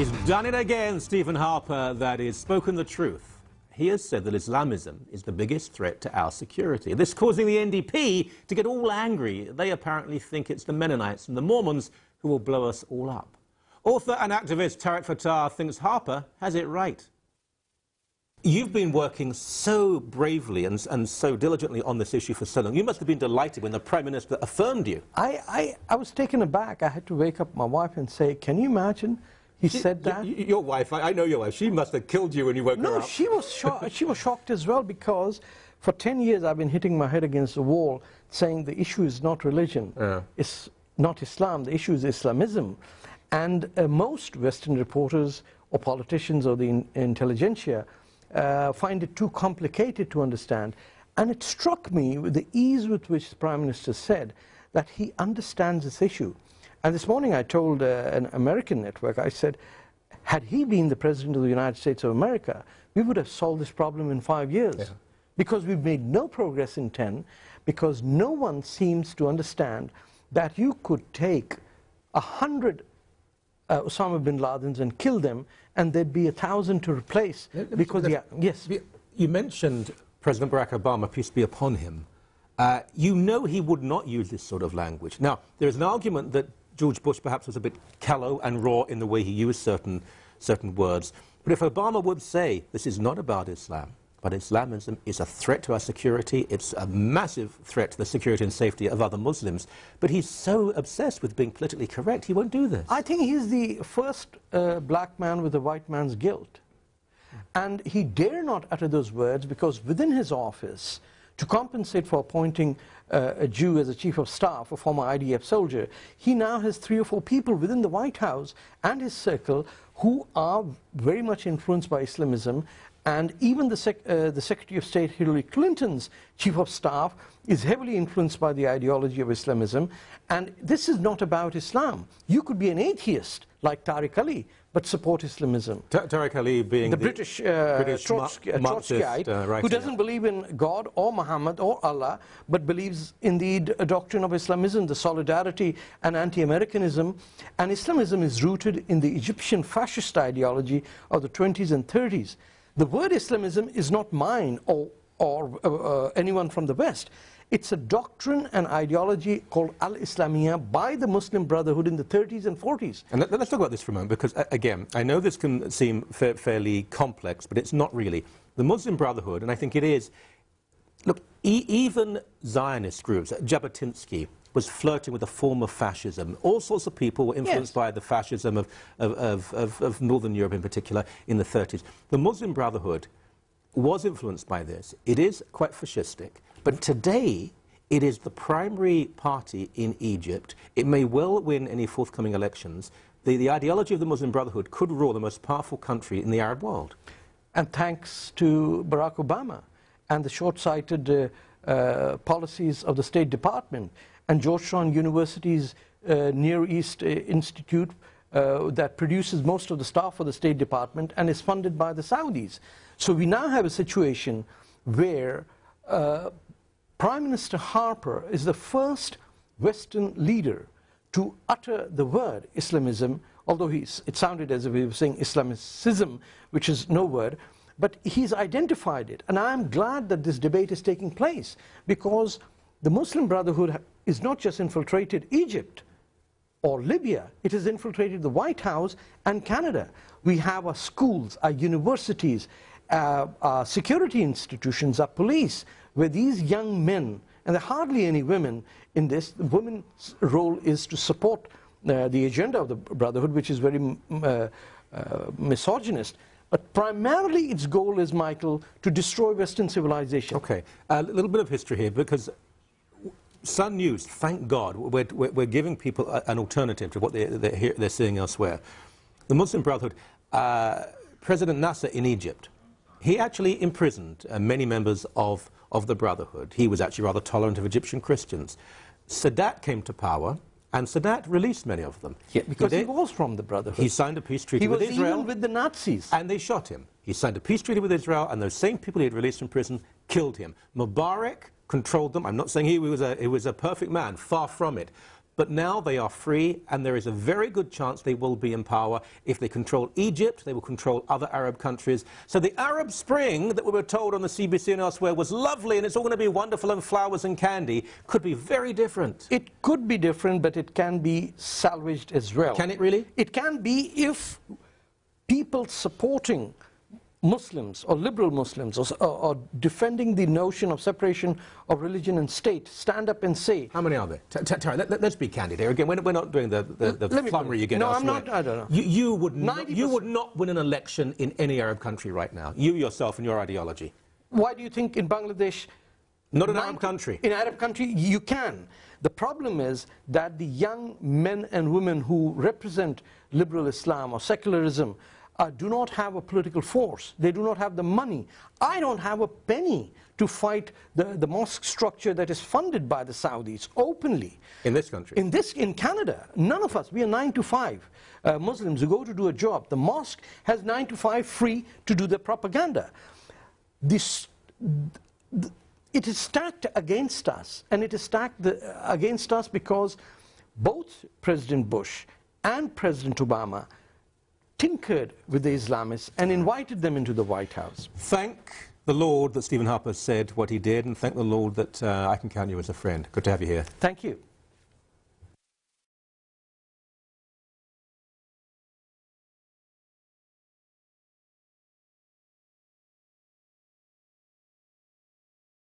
He's done it again, Stephen Harper, that is, spoken the truth. He has said that Islamism is the biggest threat to our security. This causing the NDP to get all angry. They apparently think it's the Mennonites and the Mormons who will blow us all up. Author and activist Tarek Fatah thinks Harper has it right. You've been working so bravely and so diligently on this issue for so long. You must have been delighted when the Prime Minister affirmed you. I was taken aback. I had to wake up my wife and say, can you imagine he said that? Your wife, I know your wife, she must have killed you when you woke her up. No, she was shocked as well, because for 10 years I've been hitting my head against the wall saying the issue is not religion, it's not Islam, the issue is Islamism. And most Western reporters or politicians or the intelligentsia find it too complicated to understand. And it struck me with the ease with which the Prime Minister said that he understands this issue. And this morning I told an American network, I said, had he been the President of the United States of America, we would have solved this problem in 5 years. Yeah. Because we've made no progress in 10, because no one seems to understand that you could take 100 Osama bin Ladens and kill them, and there'd be 1,000 to replace. Because, yes. You mentioned President Barack Obama, peace be upon him. You know he would not use this sort of language. Now, there's an argument that George Bush perhaps was a bit callow and raw in the way he used certain words. But if Obama would say, this is not about Islam, but Islamism is a threat to our security, it's a massive threat to the security and safety of other Muslims, but he's so obsessed with being politically correct, he won't do this. I think he's the first black man with a white man's guilt. And he dare not utter those words because within his office, to compensate for appointing a Jew as a chief of staff, a former IDF soldier, he now has 3 or 4 people within the White House and his circle who are very much influenced by Islamism. And even the Secretary of State, Hillary Clinton's chief of staff, is heavily influenced by the ideology of Islamism. And this is not about Islam. You could be an atheist, like Tariq Ali, but support Islamism. Tariq Ali being the British Trotskyite, who doesn't believe in God or Muhammad or Allah, but believes in the doctrine of Islamism, the solidarity and anti-Americanism. And Islamism is rooted in the Egyptian fascist ideology of the 20s and 30s. The word Islamism is not mine or anyone from the West. It's a doctrine and ideology called Al-Islamiyah by the Muslim Brotherhood in the 30s and 40s. And let's talk about this for a moment, because, again, I know this can seem fairly complex, but it's not really. The Muslim Brotherhood, and I think it is, look, even Zionist groups, Jabotinsky was flirting with a form of fascism. All sorts of people were influenced by the fascism of Northern Europe in particular in the 30s. The Muslim Brotherhood was influenced by this. It is quite fascistic. But today, it is the primary party in Egypt. It may well win any forthcoming elections. The ideology of the Muslim Brotherhood could rule the most powerful country in the Arab world. And thanks to Barack Obama and the short-sighted policies of the State Department and Georgetown University's Near East Institute that produces most of the staff for the State Department and is funded by the Saudis. So we now have a situation where Prime Minister Harper is the first Western leader to utter the word Islamism, although it sounded as if he was saying Islamicism, which is no word, but he's identified it. And I'm glad that this debate is taking place, because the Muslim Brotherhood is not just infiltrated Egypt or Libya, it has infiltrated the White House and Canada. We have our schools, our universities, our security institutions, our police, where these young men, and there are hardly any women in this, the women's role is to support the agenda of the Brotherhood, which is very misogynist. But primarily its goal is, Michael, to destroy Western civilization. Okay, a little bit of history here, because Sun News, thank God, we're giving people an alternative to what they're seeing elsewhere. The Muslim Brotherhood, President Nasser in Egypt, he actually imprisoned many members of the Brotherhood. He was actually rather tolerant of Egyptian Christians. Sadat came to power, and Sadat released many of them. Yeah, because he was from the Brotherhood. He signed a peace treaty with Israel. He was even with the Nazis. And they shot him. He signed a peace treaty with Israel, and those same people he had released from prison killed him. Mubarak controlled them. I'm not saying he was a perfect man, far from it. but now they are free, and there is a very good chance they will be in power. If they control Egypt, they will control other Arab countries. So the Arab Spring that we were told on the CBC and elsewhere was lovely, and it's all going to be wonderful and flowers and candy, could be very different. It could be different, but it can be salvaged as well. Can it really? It can be if people supporting Muslims or liberal Muslims or defending the notion of separation of religion and state stand up and say... How many are there? Tarek, let's be candid here. Again, we're not doing the flummery you get elsewhere. I'm not, I don't know. You would not win an election in any Arab country right now. You yourself and your ideology. Why do you think in Bangladesh... Not an Arab country. In an Arab country, you can. The problem is that the young men and women who represent liberal Islam or secularism do not have a political force. They do not have the money. I don't have a penny to fight the mosque structure that is funded by the Saudis openly. In this country? In Canada. None of us. We are 9 to 5 Muslims who go to do a job. The mosque has 9 to 5 free to do their propaganda. It is stacked against us, and it is stacked against us because both President Bush and President Obama tinkered with the Islamists and invited them into the White House. Thank the Lord that Stephen Harper said what he did, and thank the Lord that I can count you as a friend. Good to have you here. Thank you.